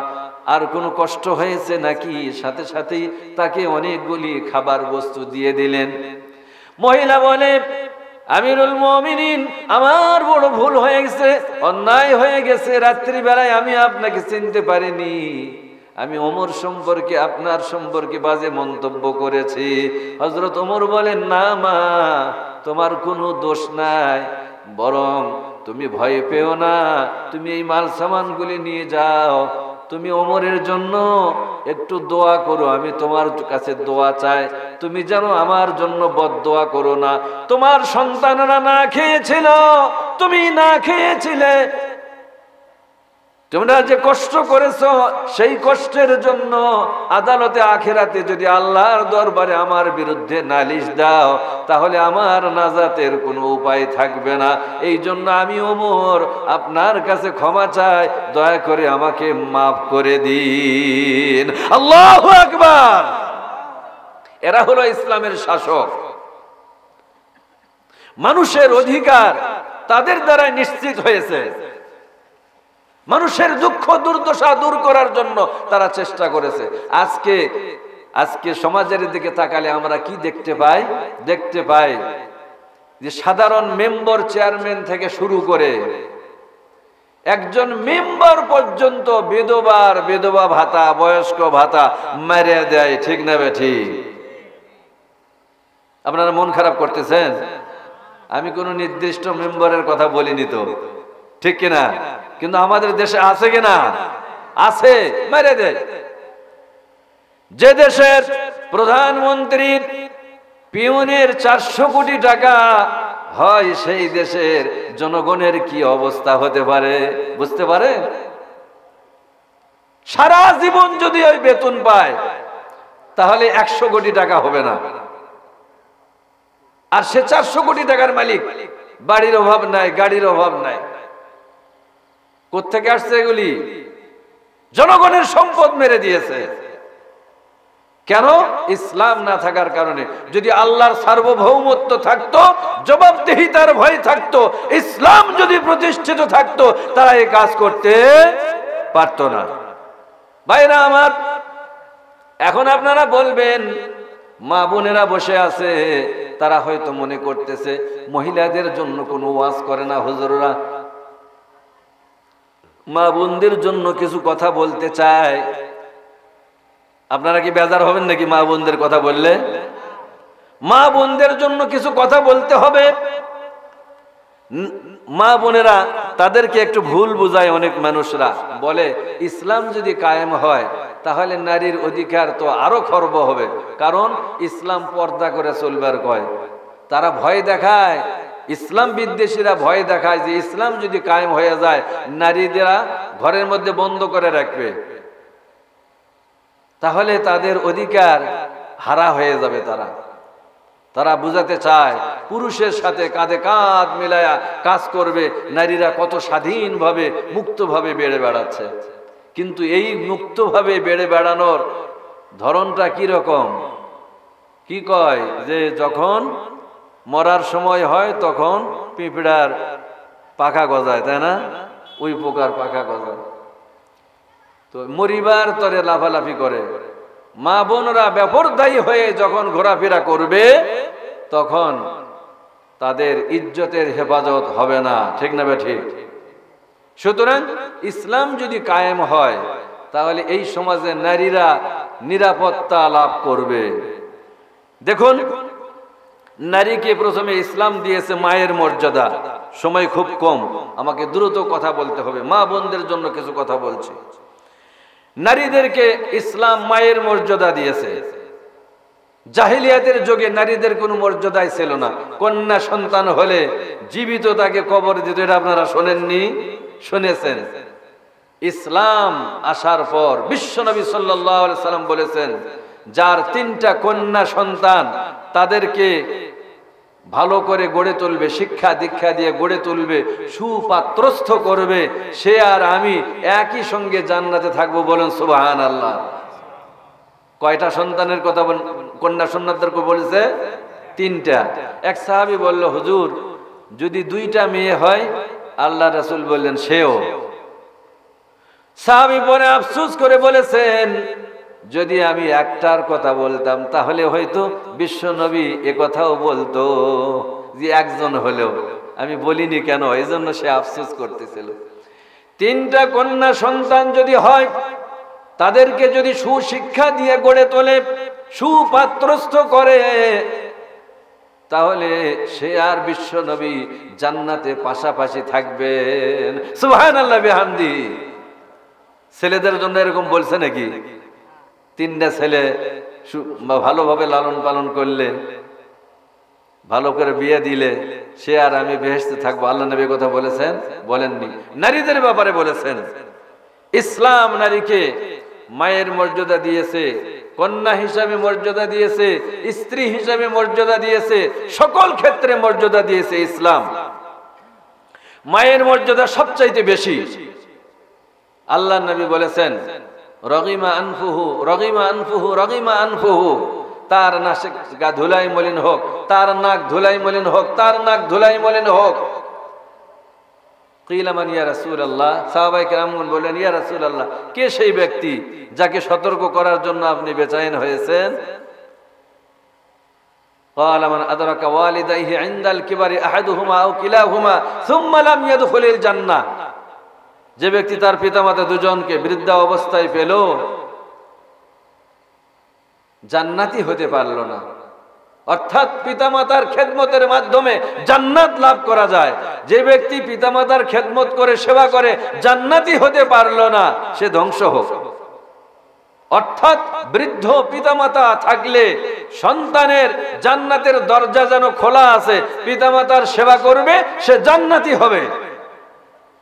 আর কোনো কষ্ট হয়েছে নাকি? সাথে সাথেই তাকে অনেকগুলি খাবার বস্তু দিয়ে দিলেন। মহিলা বলে, আমিরুল মুমিনিন, আমার বড় ভুল হয়ে গেছে, অন্যায় হয়ে গেছে, রাত্রিবেলায় আমি আপনাকে চিনতে পারিনি, আমি ওমর সম্পর্কে আপনার সম্পর্কে বাজে মন্তব্য করেছি। হযরত ওমর বলেন, না মা, তোমার কোনো দোষ নাই, বরং তুমি ভয় পেও না, তুমি এই মাল সামানগুলি নিয়ে যাও, তুমি ওমরের জন্য একটু দোয়া করো, আমি তোমার কাছে দোয়া চাই, তুমি যেন আমার জন্য বদদোয়া করো না। তোমার সন্তানরা না খেয়েছিল, তুমি না খেয়েছিলে, তোমরা যে কষ্ট করেছো, সেই কষ্টের জন্য আদালতে আখিরাতে যদি আল্লাহর দরবারে আমার বিরুদ্ধে নালিশ দাও, তাহলে আমার নাজাতের কোনো উপায় থাকবে না। এই জন্য আমি ওমর আপনার কাছে ক্ষমা চাই, দয়া করে আমাকে মাফ করে দিন। আল্লাহু আকবার। এরা হলো ইসলামের শাসক। মানুষের অধিকার তাদের দ্বারাই নিশ্চিত হয়েছে, মানুষের দুঃখ দুর্দশা দূর করার জন্য তারা চেষ্টা করেছে। আজকে সমাজের দিকে তাকালে আমরা কি দেখতে পাই যে সাধারণ মেম্বার, চেয়ারম্যান থেকে শুরু করে একজন মেম্বার পর্যন্ত বিধবা ভাতা, বয়স্ক ভাতা মেরে দেয়, ঠিক না বেঠিক? আপনারা মন খারাপ করতেছেন? আমি কোন নির্দিষ্ট মেম্বারের কথা বলিনি তো, ঠিক কিনা? কিন্তু আমাদের দেশে আছে কিনা? আছে, মেরে দেয়। যে দেশের প্রধানমন্ত্রীর পিয়নের 400 কোটি টাকা হয়, সেই দেশের জনগণের কি অবস্থা হতে পারে বুঝতে পারে? সারা জীবন যদি ওই বেতন পায়, তাহলে 100 কোটি টাকা হবে না। আর সে 400 কোটি টাকার মালিক, বাড়ির অভাব নাই, গাড়ির অভাব নাই। কোত্থেকে আসছে এগুলি? জনগণের সম্পদ মেরে দিয়েছে। কেন? ইসলাম না থাকার কারণে। যদি আল্লাহর সার্বভৌমত্ব থাকতো, জবাবদিহিতার ভয় থাকতো, ইসলাম যদি প্রতিষ্ঠিত থাকতো, তারা এই কাজ করতে পারতো না। ভাইরা আমার, এখন আপনারা বলবেন মা বোনেরা বসে আছে, তারা হয়তো মনে করতেছে মহিলাদের জন্য কোনো ওয়াজ করে না হুজুররা, মা বোনদের জন্য কিছু কথা বলতে চায়। আপনারা কি বেজার হবেন নাকি মা বোনদের কথা বললে? মা বোনদের জন্য কিছু কথা বলতে হবে। মা বোনেরা, তাদেরকে একটু ভুল বুঝায় অনেক মানুষরা, বলে ইসলাম যদি কায়েম হয় তাহলে নারীর অধিকার তো আরো খর্ব হবে, কারণ ইসলাম পর্দা করে চলবার কয়। তারা ভয় দেখায়, ইসলাম বিদ্বেষীরা ভয় দেখায় যে ইসলাম যদি কায়েম হয়ে যায় নারীদেরা ঘরের মধ্যে বন্ধ করে রাখবে, তাহলে তাদের অধিকার হারা হয়ে যাবে। তারা বুঝাতে চায় পুরুষের সাথে কাঁধে কাঁধ মিলায়া কাজ করবে, নারীরা কত স্বাধীনভাবে মুক্তভাবে বেড়ে বেড়াচ্ছে। কিন্তু এই মুক্তভাবে বেড়ে বেড়ানোর ধরনটা কি রকম? কি কয় যে যখন মরার সময় হয় তখন পিঁপড়ার পাখা গজায়, তাই না? ওই পোকার পাখা গজায়, তো মরিবার তরে লাফালাফি করে। মা বোনরা বেপরদায়ী হয়ে যখন ঘোরাফেরা করবে তখন তাদের ইজ্জতের হেফাজত হবে না, ঠিক না ঠিক? সুতরাং ইসলাম যদি কায়েম হয় তাহলে এই সমাজে নারীরা নিরাপত্তা লাভ করবে। দেখুন, নারীকে প্রথমে ইসলাম দিয়েছে মায়ের মর্যাদা। সময় খুব কম, আমাকে দ্রুত কথা বলতে হবে। মা বোনদের জন্য কিছু কথা বলছি। নারীদেরকে ইসলাম মায়ের মর্যাদা দিয়েছে। জাহিলিয়াতের যুগে নারীদের কোনো মর্যাদাই ছিল না। কন্যা সন্তান হলে জীবিত তাকে কবর দিত, এটা আপনারা শোনেননি? শুনেছেন। ইসলাম আসার পর বিশ্বনবী সাল্লাল্লাহু আলাইহি সাল্লাম বলেছেন, যার 3টা কন্যা সন্তান তাদেরকে ভালো করে গড়ে তুলবে, শিক্ষা দীক্ষা দিয়ে গড়ে তুলবে, সুপাত্রস্থ করবে, সে আর আমি একই সঙ্গে জান্নাতে থাকবো। বলেন সুবহানাল্লাহ। কয়টা সন্তানের কথা কন্যা সন্তানদেরকে বলেছে? 3টা। এক সাহাবী বলল, হুজুর যদি 2টা মেয়ে হয়? আল্লাহ রাসূল বললেন সেও। সাহাবী পরে আফসোস করে বলেছেন, যদি আমি একটার কথা বলতাম তাহলে হয়তো বিশ্ব নবী এ কথাও বলতো যে একজন হলেও। আমি বলিনি কেন, এই জন্য সে আফসোস করতেছিল। 3টা কন্যা সন্তান যদি হয়, তাদেরকে যদি সুশিক্ষা দিয়ে গড়ে তোলে, সুপাত্রস্থ করে, তাহলে সে আর বিশ্ব নবী জান্নাতে পাশাপাশি থাকবেন। সুবহানাল্লাহ বিহামদি। ছেলেদের জন্য এরকম বলছে নাকি? 3টা ছেলে ভালোভাবে লালন পালন করলে, ভালো করে বিয়ে দিলে, সে আর আমি বেহেশতে থাকবো। আল্লাহ নবী কথা বলেছেন? বলেননি। নারীদের ব্যাপারে বলেছেন, ইসলাম নারীকে মায়ের মর্যাদা দিয়েছে, কন্যা হিসাবে মর্যাদা দিয়েছে, স্ত্রী হিসাবে মর্যাদা দিয়েছে, সকল ক্ষেত্রে মর্যাদা দিয়েছে ইসলাম। মায়ের মর্যাদা সবচাইতে বেশি। আল্লাহ নবী বলেছেন, রগিমা আনফুহু রগিমা আনফুহু রগিমা আনফুহু, তার নাক ধুলাই মলিন হোক, তার নাক ধুলাই মলিন হোক, তার নাক ধুলাই মলিন হোক। কিলা মান ইয়া রাসূলুল্লাহ, সাহাবায়ে কেরামগণ বললেন, ইয়া রাসূলুল্লাহ, কে সেই ব্যক্তি যাকে সতর্ক করার জন্য আপনি বেচাইন হয়েছেন? قال من أدرك والديه عند الكبر أحدهما أو كلاهما ثم لم يدخل الجنة, যে ব্যক্তি তার পিতামাতা দুজনকে বৃদ্ধা অবস্থায় পেল, জান্নাতি হতে পারল না। অর্থাৎ পিতামাতার খেদমতের মাধ্যমে জান্নাত লাভ করা যায়। যে ব্যক্তি পিতামাতার খেদমত করে সেবা করে জান্নাতি হতে পারল না, সে ধ্বংস হোক। অর্থাৎ বৃদ্ধ পিতামাতা থাকলে সন্তানের জান্নাতের দরজা যেন খোলা আছে, পিতামাতার সেবা করবে, সে জান্নাতি হবে।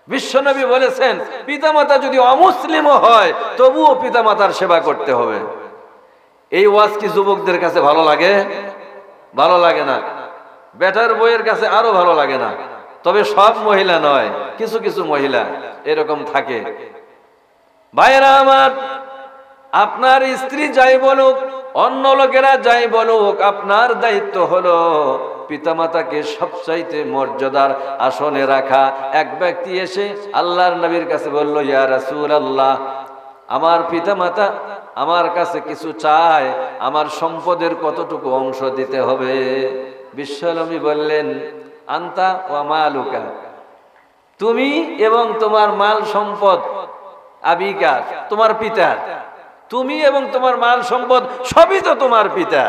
বিশ্বনবী বলেছেন, পিতামাতা যদি অমুসলিমও হয় তবুও পিতামাতার সেবা করতে হবে। এই ওয়াজ কি যুবকদের কাছে ভালো লাগে? ভালো লাগে না। বেটার বইয়ের কাছে আরো ভালো লাগে না। তবে সব মহিলা নয়, কিছু কিছু মহিলা এরকম থাকে। ভাইরা আমার, আপনার স্ত্রী যাই বলুক, অন্য লোকেরা যাই বলুক, আপনার দায়িত্ব হলো পিতামাতাকে সবচাইতে মর্যাদার আসনে রাখা। এক ব্যক্তি এসে আল্লাহর নবীর কাছে বলল, ইয়া রাসূলুল্লাহ, আমার পিতামাতা আমার কাছে কিছু চায়, আমার সম্পদের কতটুকু অংশ দিতে হবে? বিশ্বনবী বললেন, আনতা ওয়া মালুকা, তুমি এবং তোমার মাল সম্পদ, আবিকা তোমার পিতা, তুমি এবং তোমার মাল সম্পদ সবই তো তোমার পিতা,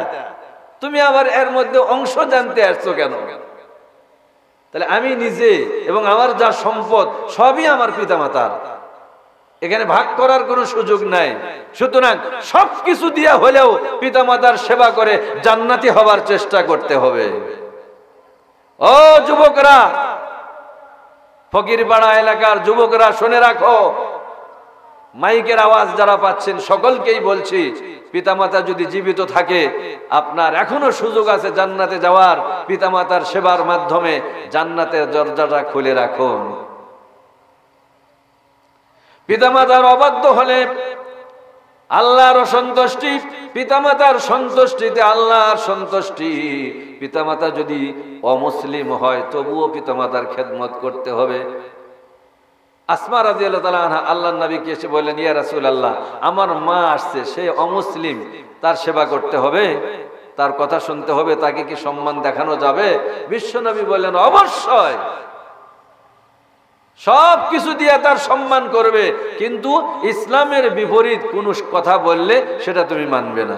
তুমি আবার এর মধ্যে অংশ জানতে আসছো কেন? তাহলে আমি নিজে এবং আমার যা সম্পদ সবই আমার পিতামাতার, এখানে ভাগ করার কোনো সুযোগ নাই। সুতরাং সবকিছু দিয়া হলেও পিতামাতার সেবা করে জান্নাতি হবার চেষ্টা করতে হবে। ও যুবকরা, ফকিরপাড়া এলাকার যুবকরা শুনে রাখো, মাইকের আওয়াজ যারা পাচ্ছেন সকলকেই বলছি, পিতামাতা যদি জীবিত থাকে আপনার এখনো সুযোগ আছে জান্নাতে যাওয়ার। পিতামাতার সেবার মাধ্যমে জান্নাতের দরজাটা খুলে রাখুন। পিতামাতার অবাধ্য হলে আল্লাহর অসন্তুষ্টি, পিতামাতার সন্তুষ্টিতে আল্লাহর সন্তুষ্টি। পিতামাতা যদি অমুসলিম হয় তবুও পিতামাতার খেদমত করতে হবে। আসমা রাদিয়াল্লাহু তাআলা আনহা আল্লাহর নবীকে এসে বললেন, ইয়া রাসূলুল্লাহ, আমার মা আসছে, সে অমুসলিম, তার সেবা করতে হবে, তার কথা শুনতে হবে, তাকে কি সম্মান দেখানো যাবে? বিশ্বনবী বললেন, অবশ্যই, সব কিছু দিয়ে তার সম্মান করবে, কিন্তু ইসলামের বিপরীত কোন কথা বললে সেটা তুমি মানবে না।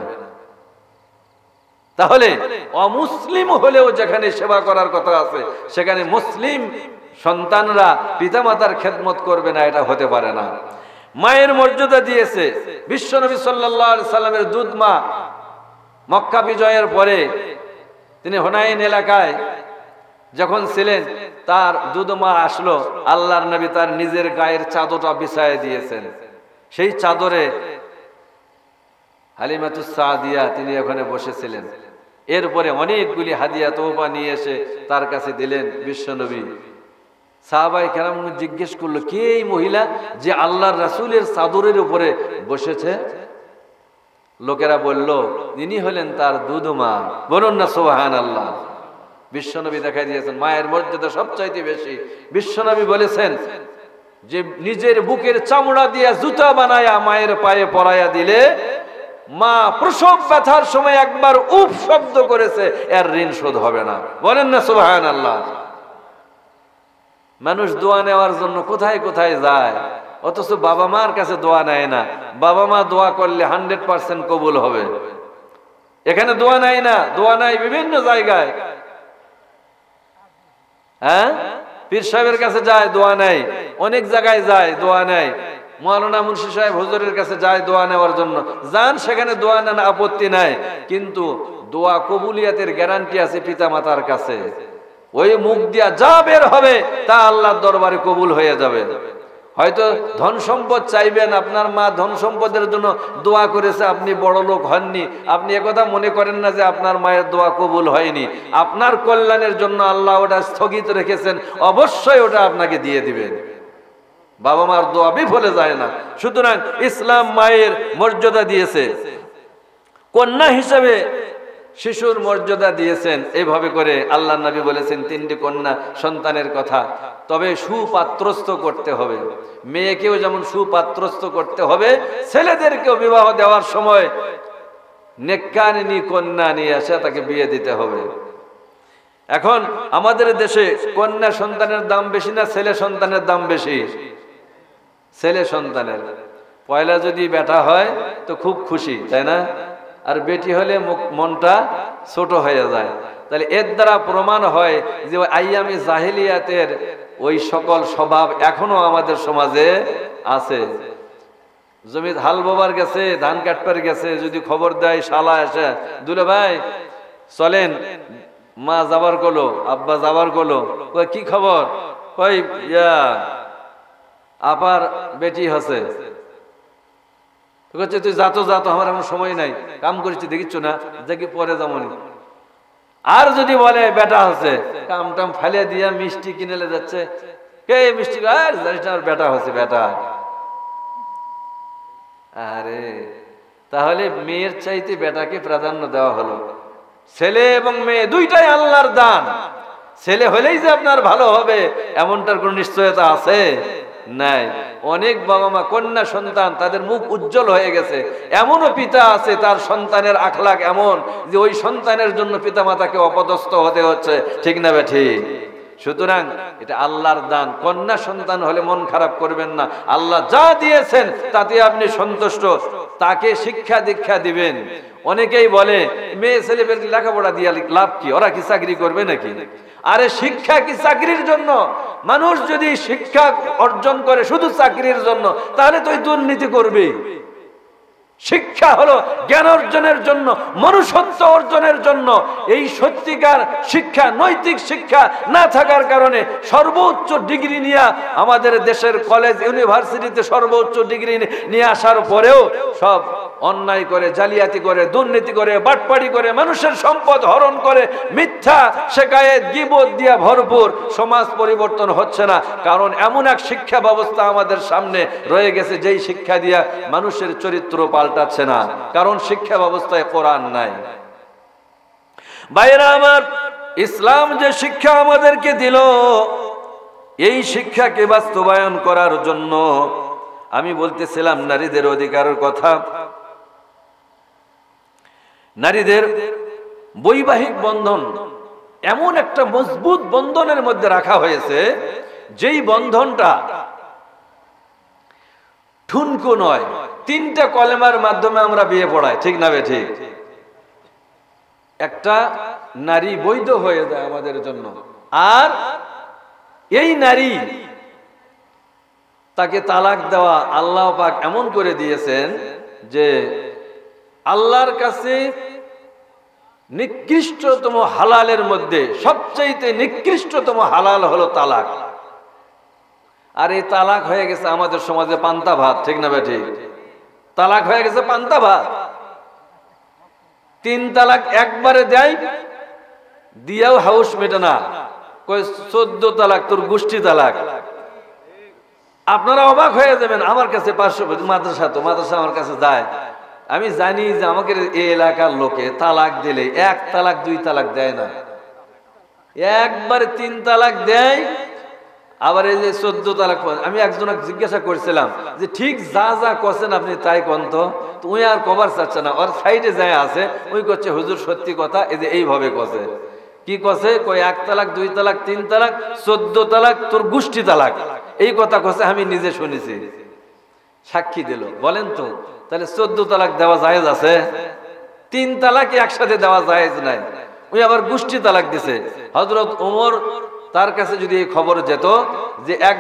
তাহলে অমুসলিম হলেও যেখানে সেবা করার কথা আছে সেখানে মুসলিম সন্তানরা পিতামাতার খেদমত করবে না, এটা হতে পারে না। মায়ের মর্যাদা দিয়েছে বিশ্বনবী সাল্লাল্লাহু আলাইহি সাল্লামের দুধ মা। মক্কা বিজয়ের পরে তিনি হুনাইন এলাকায় যখন ছিলেন, তার দুধ মা আসলো, আল্লাহর নবী তার নিজের গায়ের চাদরটা বিছায় দিয়েছেন। সেই চাদরে হালিমাতুস সাদিয়া তিনি ওখানে বসেছিলেন। এরপরে অনেকগুলি হাদিয়া তোহফা নিয়ে এসে তার কাছে দিলেন বিশ্বনবী। সাহাবায়ে কেরাম জিজ্ঞেস করলো, কে এই মহিলা যে আল্লাহর রাসূলের চাদরের উপরে বসেছে? লোকেরা বলল, ইনি হলেন তার দুধ মা। বলুন না সুবহানাল্লাহ। বিশ্বনবী দেখাই দিয়েছেন মায়ের মর্যাদা সবচাইতে বেশি। বিশ্বনবী বলেছেন যে নিজের বুকের চামড়া দিয়ে জুতা বানায়া মায়ের পায়ে পরাইয়া দিলে, মা প্রসব ব্যথার সময় একবার উফ শব্দ করেছে, এর ঋণ শোধ হবে না। বলেন না সুবহানাল্লাহ। মানুষ দোয়া নেওয়ার জন্য কোথায় কোথায় যায়, অথচ বাবা মার কাছে দোয়া নেয় না। বাবা মা দোয়া করলে 100% কবুল হবে। এখানে দোয়া নেয় না, দোয়া নেয় বিভিন্ন জায়গায়। হ্যাঁ, পীর সাহেবের কাছে যায়, দোয়া নেয়, অনেক জায়গায় যায়, দোয়া নেয়। মাওলানা মুন্সি সাহেব হুজুরের কাছে যায় দোয়া নেওয়ার জন্য, যান সেখানে দোয়া নেন, আপত্তি নাই। কিন্তু দোয়া কবুলিয়াতের গ্যারান্টি আছে পিতা মাতার কাছে। ওই মুখ দিয়া যা বের হবে তা আল্লাহর দরবারে কবুল হয়ে যাবে। হয়তো ধন সম্পদ চাইবেন, আপনার মা ধন সম্পদের জন্য দোয়া করেছে, আপনি বড় লোক হননি, আপনি একথা মনে করেন না যে আপনার মায়ের দোয়া কবুল হয়নি। আপনার কল্যাণের জন্য আল্লাহ ওটা স্থগিত রেখেছেন, অবশ্যই ওটা আপনাকে দিয়ে দিবেন। বাবা মার দোয়া বিফলে যায় না। সুতরাং ইসলাম মায়ের মর্যাদা দিয়েছে, কন্যা হিসেবে শিশুর মর্যাদা দিয়েছেন। এইভাবে করে আল্লাহ নবী বলেছেন 3টি কন্যা সন্তানের কথা। তবে সুপাত্রস্থ করতে হবে, মেয়েকেও যেমন সুপাত্রস্থ করতে হবে, ছেলেদেরকেও বিবাহ দেওয়ার সময় নেককারিনী কন্যা নিয়ে এসে তাকে বিয়ে দিতে হবে। এখন আমাদের দেশে কন্যা সন্তানের দাম বেশি না ছেলে সন্তানের দাম বেশি? ছেলে সন্তানের। পয়লা যদি বেটা হয় তো খুব খুশি, তাই না? আর বেটি হলে মনটা ছোট হয়ে যায়। তাহলে এর দ্বারা প্রমাণ হয় যে আইয়ামে জাহেলিয়াতের ওই সকল স্বভাব এখনো আমাদের সমাজে আছে। জমিত হাল বোবার গেছে, ধান কাটবার গেছে, যদি খবর দেয় শালা এসে, দুলে ভাই চলেন, মা যাবার কলো, আব্বা যাবার কলো, কি খবর? কই ইয়া আপার বেটি হচ্ছে। তুই যাতো যাতো, আমার এখন সময় নাই, কাম করেছি দেখিচ্ছ না, দেখি পরে যেমন। আর যদি বলে বেটা হচ্ছে, কাম টাম ফালিয়ে দিয়া মিষ্টি কিনে যাচ্ছে, কে মিষ্টি আর জানিস না বেটা হচ্ছে বেটা। আরে তাহলে মেয়ের চাইতে বেটাকে প্রাধান্য দেওয়া হলো। ছেলে এবং মেয়ে দুইটাই আল্লাহর দান। ছেলে হলেই যে আপনার ভালো হবে এমনটার কোন নিশ্চয়তা আছে? নাই। অনেক বাবা মা কন্যা সন্তান তাদের মুখ উজ্জ্বল হয়ে গেছে, এমনও পিতা আছে তার সন্তানের আখলাক এমন যে ওই সন্তানের জন্য পিতা মাতাকে অপদস্থ হতে হচ্ছে, ঠিক না ঠিক? সুতরাং এটা আল্লাহর দান। কন্যা সন্তান হলে মন খারাপ করবেন না, আল্লাহ যা দিয়েছেন তাতে আপনি সন্তুষ্ট, তাকে শিক্ষা দীক্ষা দিবেন। অনেকেই বলে মেয়ে ছেলেদের লেখাপড়া দিয়ে লাভ কি, ওরা কি চাকরি করবে নাকি? আরে শিক্ষা কি চাকরির জন্য? মানুষ যদি শিক্ষা অর্জন করে শুধু চাকরির জন্য তাহলে তো দুর্নীতি করবে। শিক্ষা হলো জ্ঞান অর্জনের জন্য, মনুষ্যত্ব অর্জনের জন্য। এই সত্যিকার শিক্ষা, নৈতিক শিক্ষা না থাকার কারণে সর্বোচ্চ ডিগ্রি নিয়ে আমাদের দেশের কলেজ ইউনিভার্সিটিতে সর্বোচ্চ ডিগ্রি নিয়ে আসার পরেও সব অন্যায় করে, জালিয়াতি করে, দুর্নীতি করে, বাটপাড়ি করে, মানুষের সম্পদ হরণ করে, মিথ্যা শেখায়েত গীবত দিয়া ভরপুর। সমাজ পরিবর্তন হচ্ছে না, কারণ এমন এক শিক্ষা ব্যবস্থা আমাদের সামনে রয়ে গেছে যেই শিক্ষা দিয়া মানুষের চরিত্র পাল্টাচ্ছে না, কারণ শিক্ষা ব্যবস্থায় কোরআন নাই। ভাইরা আমার, ইসলাম যে শিক্ষা আমাদেরকে দিল, এই শিক্ষাকে বাস্তবায়ন করার জন্য আমি বলতেছিলাম নারীদের অধিকারের কথা। নারীদের বৈবাহিক বন্ধন এমন একটা মজবুত বন্ধনের মধ্যে রাখা হয়েছে, যেই বন্ধনটা ঠুনকো নয়। 3টা কলেমার মাধ্যমে আমরা বিয়ে পড়াই, ঠিক না বে ঠিক? একটা নারী বৈধ হয়ে যায় আমাদের জন্য, আর এই নারী তাকে তালাক দেওয়া আল্লাহ পাক এমন করে দিয়েছেন যে আল্লাহর কাছে নিকৃষ্টতম হালালের মধ্যে সবচাইতে নিকৃষ্টতম হালাল হলো তালাক। আর এই তালাক হয়ে গেছে আমাদের সমাজে পান্তা ভাত, ঠিক না বে ঠিক? তালাক হয়ে গেছে পান্তা ভাত। 3 তালাক একবারে দেয়, দিয়াও হাউস মেটে না, কই 14 তালাক তোর গোষ্ঠী তালাক। আপনারা অবাক হয়ে যাবেন, আমার কাছে 500 মাদ্রাসা, তো মাদ্রাসা আমার কাছে যায়, আমি জানি যে আমাকে এই এলাকার লোকে তালাক দিলে 1 তালাক 2 তালাক দেয় না, একবারে 3 তালাক দেয়। আবার এই যে 14 তালাক। আমি একজনকে জিজ্ঞাসা করছিলাম যে ঠিক যা যা করছেন আপনি তাই কোন তো, তুই আর কভার চাচ্ছে না, ওর সাইডে যায় আছে, ওই করছে হুজুর সত্যি কথা, এই যে এইভাবে কছে। কি কছে? কই 1 তালাক 2 তালাক 3 তালাক 14 তালাক তোর গোষ্ঠী তালাক, এই কথা কছে, আমি নিজে শুনেছি, সাক্ষী দিল। বলেন তো তাহলে 14 তালাক দেওয়া জায়েজ আছে? 3 তালাক একসাথে দেওয়া জায়েজ নাই, ওই আবার গোষ্ঠী তালাক দিছে। হযরত ওমর তার কাছে যদি এই খবর যেত যে এক